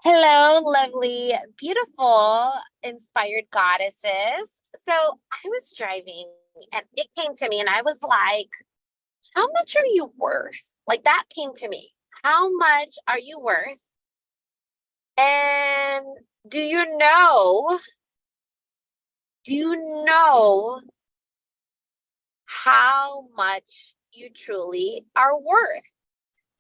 Hello, lovely, beautiful, inspired goddesses. So I was driving and it came to me, and I was like, how much are you worth? Like that came to me. How much are you worth? And do you know, do you know how much you truly are worth?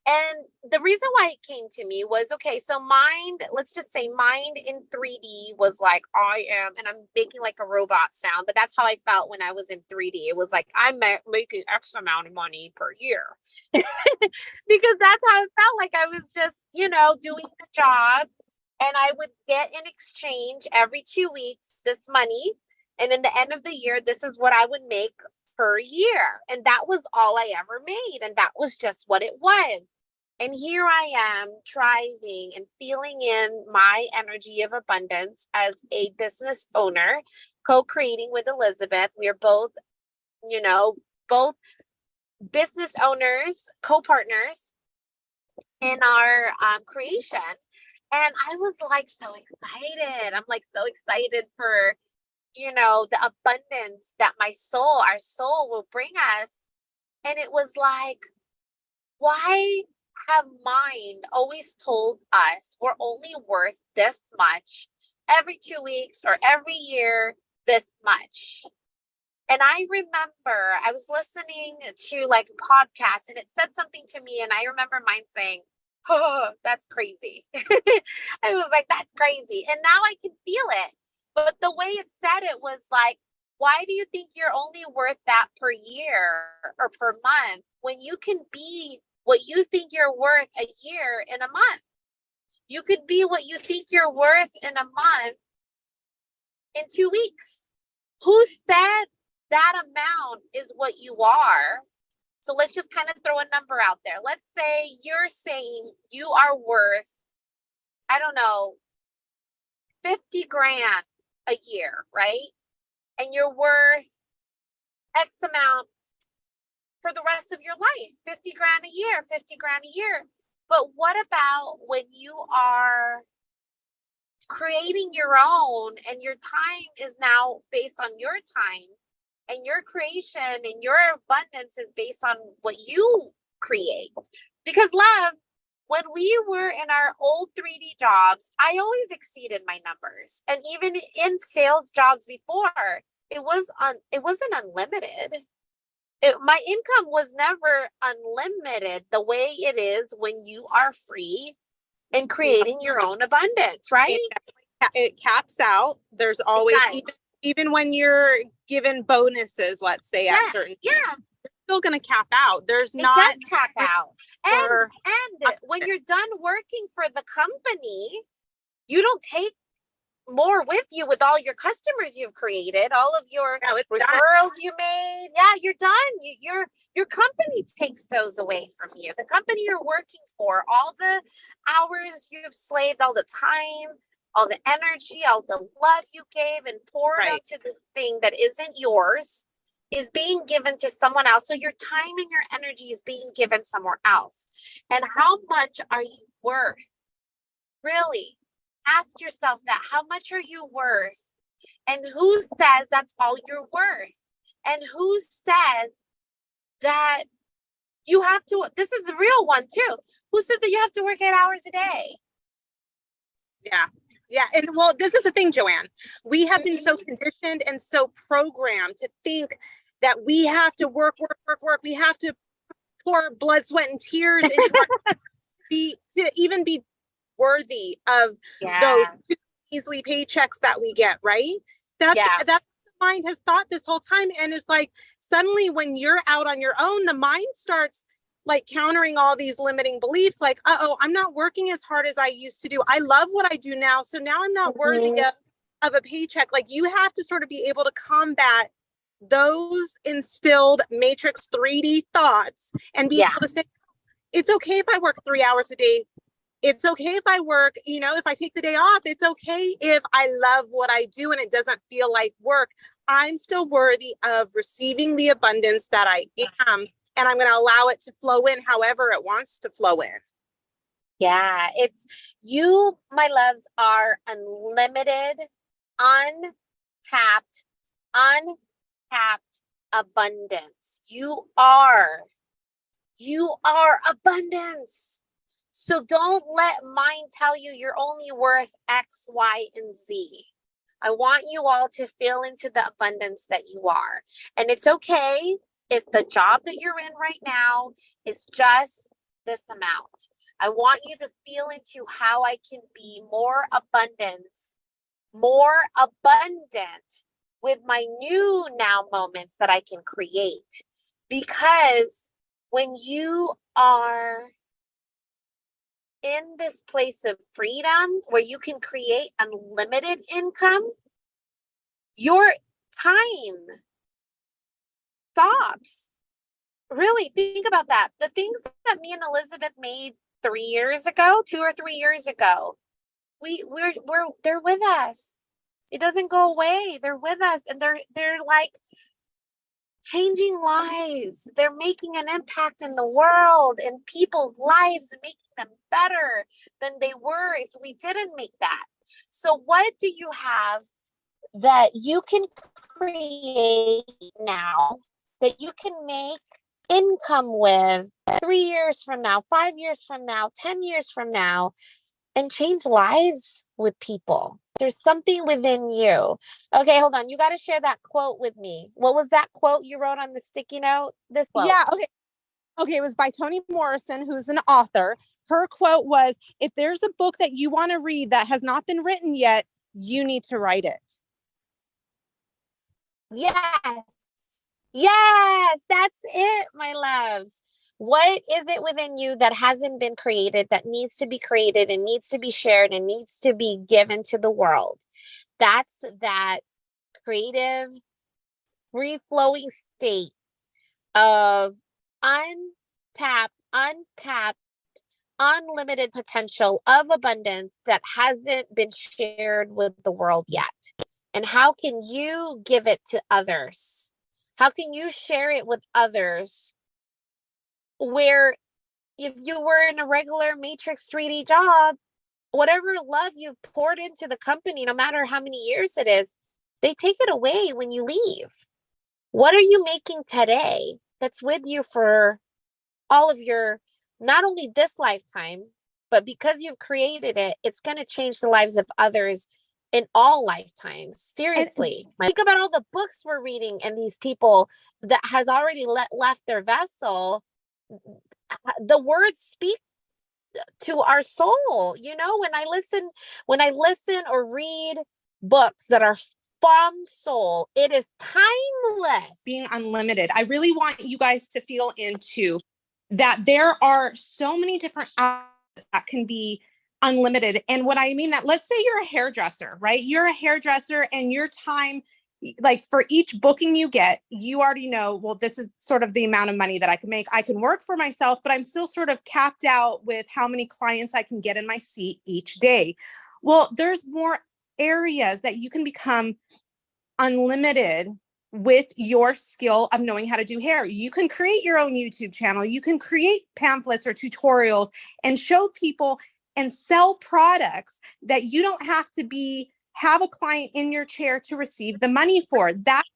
And the reason why it came to me was okay, so mind, let's just say mind in 3D was like, I am, and I'm making like a robot sound, but that's how I felt when I was in 3D. It was like, making X amount of money per year. Because that's how it felt like I was just, doing the job. And I would get in exchange every 2 weeks this money. And in the end of the year, this is what I would make per year. And that was all I ever made. And that was just what it was. And here I am driving and feeling in my energy of abundance as a business owner, co-creating with Elizabeth. We are both business owners, co-partners in our creation. And I was like so excited. I'm like so excited for, the abundance that our soul will bring us. And it was like, why have mind always told us we're only worth this much every 2 weeks or every year, this much? And I remember I was listening to like a podcast and it said something to me, and I remember mine saying, oh, that's crazy. I was like, that's crazy. And now I can feel it. But the way it said it was like, why do you think you're only worth that per year or per month when you can be what you think you're worth a year in a month? You could be what you think you're worth in a month in 2 weeks. Who said that amount is what you are? So let's just kind of throw a number out there. Let's say you're saying you are worth, I don't know, 50 grand a year, right? And you're worth X amount for the rest of your life, 50 grand a year, 50 grand a year. But what about when you are creating your own and your time is now based on your time, and your creation and your abundance is based on what you create? Because love, when we were in our old 3D jobs, I always exceeded my numbers. And even in sales jobs before, it wasn't unlimited. My income was never unlimited the way it is when you are free and creating your own abundance, right? It caps out. There's always, even when you're given bonuses, let's say at certain yeah, it's still going to cap out. There's it not does cap out. And when you're done working for the company, you don't take more with you with all your customers you've created, all of your referrals you made. Yeah, you're done. Your company takes those away from you. The company you're working for, all the hours you've slaved, all the time, all the energy, all the love you gave and poured into this thing that isn't yours is being given to someone else. So your time and your energy is being given somewhere else. And how much are you worth? Really? Ask yourself that. How much are you worth? And who says that's all you're worth? And who says that you have to, this is the real one too. Who says that you have to work 8 hours a day? Yeah. Yeah. And well, this is the thing, Joanne. We have been so conditioned and so programmed to think that we have to work. We have to pour blood, sweat, and tears into our to even be worthy of those measly paychecks that we get, right? That's the mind has thought this whole time. And it's like suddenly when you're out on your own, the mind starts like countering all these limiting beliefs, like, I'm not working as hard as I used to do. I love what I do now. So now I'm not worthy of a paycheck. Like you have to sort of be able to combat those instilled matrix 3D thoughts and be able to say, it's okay if I work 3 hours a day. It's okay if I work, if I take the day off. It's okay if I love what I do and it doesn't feel like work. I'm still worthy of receiving the abundance that I am. And I'm going to allow it to flow in however it wants to flow in. Yeah, it's you, my loves, are unlimited, untapped, untapped abundance. You are abundance. So don't let mind tell you you're only worth X, Y, and Z. I want you all to feel into the abundance that you are. And it's okay if the job that you're in right now is just this amount. I want you to feel into how I can be more abundant with my new now moments that I can create. Because when you are in this place of freedom where you can create unlimited income, your time stops. Really think about that. The things that me and Elizabeth made 3 years ago, 2 or 3 years ago, we're they're with us. It doesn't go away. They're with us, and they're like changing lives. They're making an impact in the world, in people's lives, and making them better than they were if we didn't make that. So what do you have that you can create now that you can make income with 3 years from now, 5 years from now, 10 years from now, and change lives with people? There's something within you. Okay, hold on. You got to share that quote with me. What was that quote you wrote on the sticky note? This quote. Yeah, okay. Okay, it was by Toni Morrison, who's an author. Her quote was, if there's a book that you want to read that has not been written yet, you need to write it. Yes. Yes, that's it, my loves. What is it within you that hasn't been created, that needs to be created and needs to be shared and needs to be given to the world? That's that creative, free flowing state of untapped, unlimited potential of abundance that hasn't been shared with the world yet. And how can you give it to others? How can you share it with others where if you were in a regular matrix 3D job, whatever love you've poured into the company, no matter how many years it is, they take it away when you leave. What are you making today that's with you for all of your, not only this lifetime, but because you've created it, it's going to change the lives of others in all lifetimes. Seriously. Think about all the books we're reading and these people that has already left their vessel. The words speak to our soul. You know, when I listen or read books that are from soul, it is timeless. Being unlimited. I really want you guys to feel into that there are so many different outlets that can be unlimited. And what I mean that, let's say you're a hairdresser, right? You're a hairdresser and your time, like for each booking you get, you already know, well, this is sort of the amount of money that I can make. I can work for myself, but I'm still sort of capped out with how many clients I can get in my seat each day. Well, there's more areas that you can become unlimited with your skill of knowing how to do hair. You can create your own YouTube channel. You can create pamphlets or tutorials and show people and sell products that you don't have to have a client in your chair to receive the money for. That's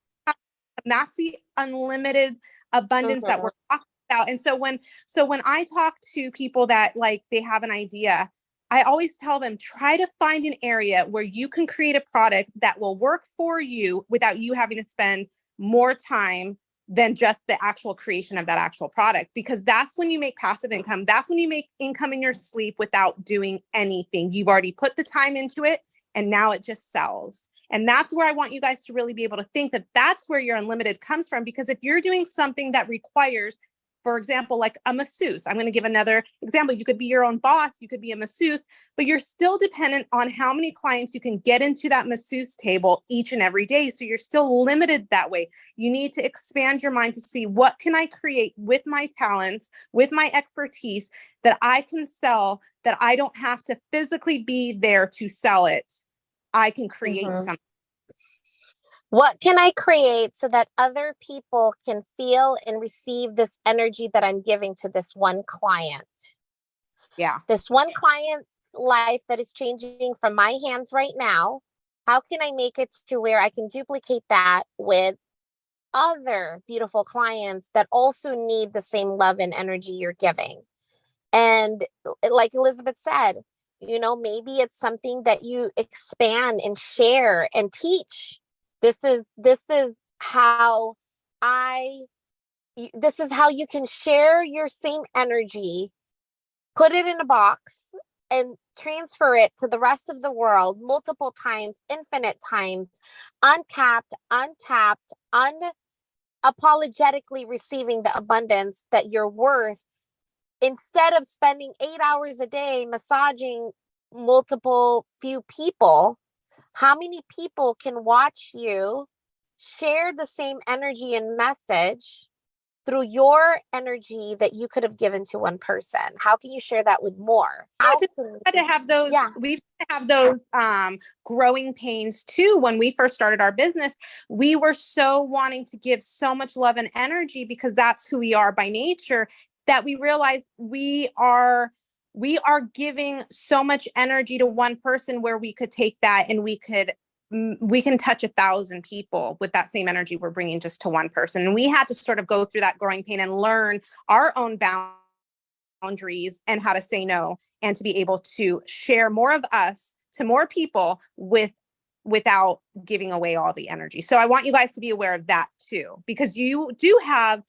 the unlimited abundance that we're talking about. And so when I talk to people that like they have an idea, I always tell them, try to find an area where you can create a product that will work for you without you having to spend more time than just the actual creation of that actual product. Because that's when you make passive income. That's when you make income in your sleep without doing anything. You've already put the time into it and now it just sells. And that's where I want you guys to really be able to think that that's where your unlimited comes from. Because if you're doing something that requires, for example, like a masseuse, I'm going to give another example. You could be your own boss, you could be a masseuse, but you're still dependent on how many clients you can get into that masseuse table each and every day. So you're still limited that way. You need to expand your mind to see, what can I create with my talents, with my expertise that I can sell, that I don't have to physically be there to sell it. I can create something. What can I create so that other people can feel and receive this energy that I'm giving to this one client? Yeah. This one client life that is changing from my hands right now, how can I make it to where I can duplicate that with other beautiful clients that also need the same love and energy you're giving? And like Elizabeth said, maybe it's something that you expand and share and teach. This is how I this is how you can share your same energy, put it in a box, and transfer it to the rest of the world multiple times, infinite times, uncapped, untapped, unapologetically receiving the abundance that you're worth, instead of spending 8 hours a day massaging multiple few people. How many people can watch you share the same energy and message through your energy that you could have given to one person? How can you share that with more? Yeah, How just can had to have those, yeah. we've had to have those growing pains too. When we first started our business, we were so wanting to give so much love and energy because that's who we are by nature, that we realized we are giving so much energy to one person, where we could take that and we can touch 1,000 people with that same energy we're bringing just to one person. And we had to sort of go through that growing pain and learn our own boundaries and how to say no, and to be able to share more of us to more people without giving away all the energy. So I want you guys to be aware of that too, because you have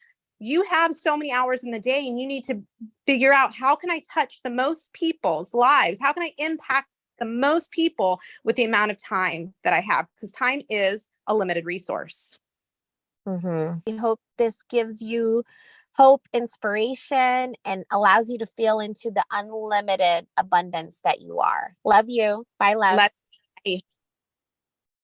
so many hours in the day, and you need to figure out, how can I touch the most people's lives? How can I impact the most people with the amount of time that I have? Because time is a limited resource. We hope this gives you hope, inspiration, and allows you to feel into the unlimited abundance that you are. Love you. Bye, loves. Let's